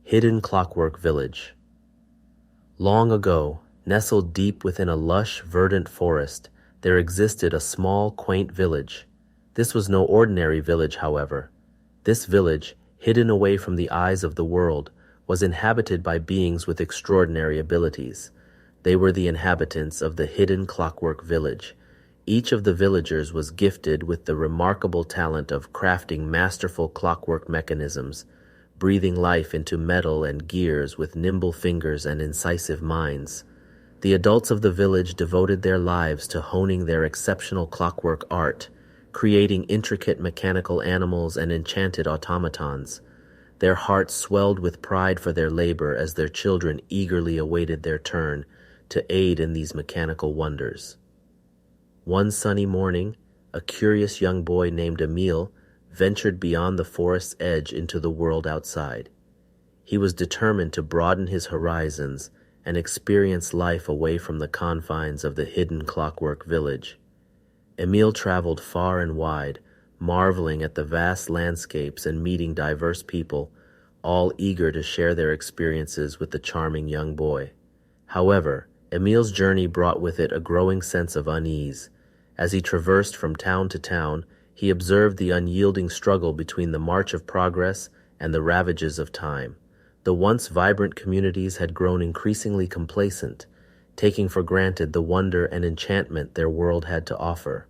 Hidden Clockwork Village. Long ago, nestled deep within a lush, verdant forest, there existed a small, quaint village. This was no ordinary village, however. This village, hidden away from the eyes of the world, was inhabited by beings with extraordinary abilities. They were the inhabitants of the Hidden Clockwork Village. Each of the villagers was gifted with the remarkable talent of crafting masterful clockwork mechanisms, breathing life into metal and gears with nimble fingers and incisive minds. The adults of the village devoted their lives to honing their exceptional clockwork art, creating intricate mechanical animals and enchanted automatons. Their hearts swelled with pride for their labor as their children eagerly awaited their turn to aid in these mechanical wonders. One sunny morning, a curious young boy named Emil ventured beyond the forest's edge into the world outside. He was determined to broaden his horizons and experience life away from the confines of the Hidden Clockwork Village. Emil traveled far and wide, marveling at the vast landscapes and meeting diverse people, all eager to share their experiences with the charming young boy. However, Emil's journey brought with it a growing sense of unease. As he traversed from town to town, he observed the unyielding struggle between the march of progress and the ravages of time. The once vibrant communities had grown increasingly complacent, taking for granted the wonder and enchantment their world had to offer.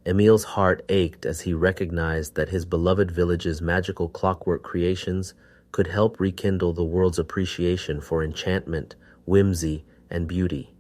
Emil's heart ached as he recognized that his beloved village's magical clockwork creations could help rekindle the world's appreciation for enchantment, whimsy, and beauty.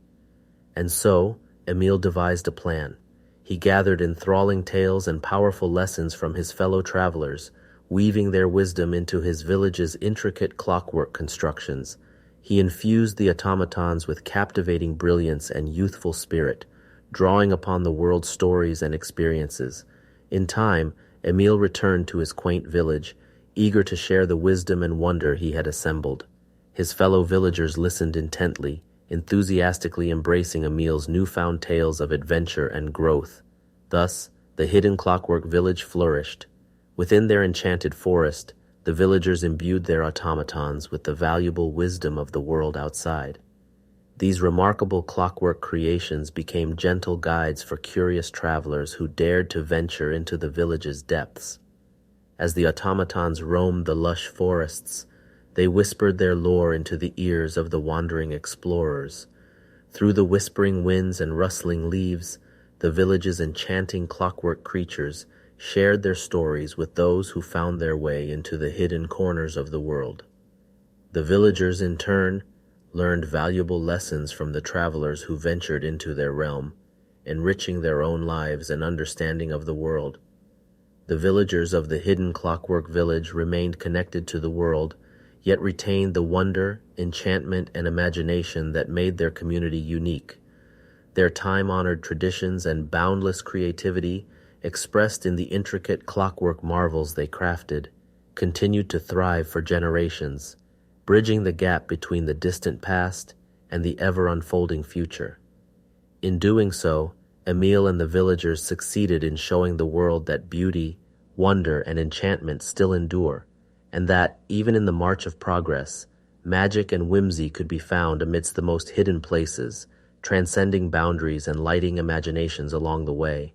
And so, Emil devised a plan. He gathered enthralling tales and powerful lessons from his fellow travelers, weaving their wisdom into his village's intricate clockwork constructions. He infused the automatons with captivating brilliance and youthful spirit, drawing upon the world's stories and experiences. In time, Emil returned to his quaint village, eager to share the wisdom and wonder he had assembled. His fellow villagers listened intently, enthusiastically embracing Emil's newfound tales of adventure and growth. Thus, the Hidden Clockwork Village flourished. Within their enchanted forest, the villagers imbued their automatons with the valuable wisdom of the world outside. These remarkable clockwork creations became gentle guides for curious travelers who dared to venture into the village's depths. As the automatons roamed the lush forests, they whispered their lore into the ears of the wandering explorers. Through the whispering winds and rustling leaves, the village's enchanting clockwork creatures shared their stories with those who found their way into the hidden corners of the world. The villagers, in turn, learned valuable lessons from the travelers who ventured into their realm, enriching their own lives and understanding of the world. The villagers of the Hidden Clockwork Village remained connected to the world, yet retained the wonder, enchantment, and imagination that made their community unique. Their time-honored traditions and boundless creativity, expressed in the intricate clockwork marvels they crafted, continued to thrive for generations, bridging the gap between the distant past and the ever-unfolding future. In doing so, Emil and the villagers succeeded in showing the world that beauty, wonder, and enchantment still endure, and that, even in the march of progress, magic and whimsy could be found amidst the most hidden places, transcending boundaries and lighting imaginations along the way.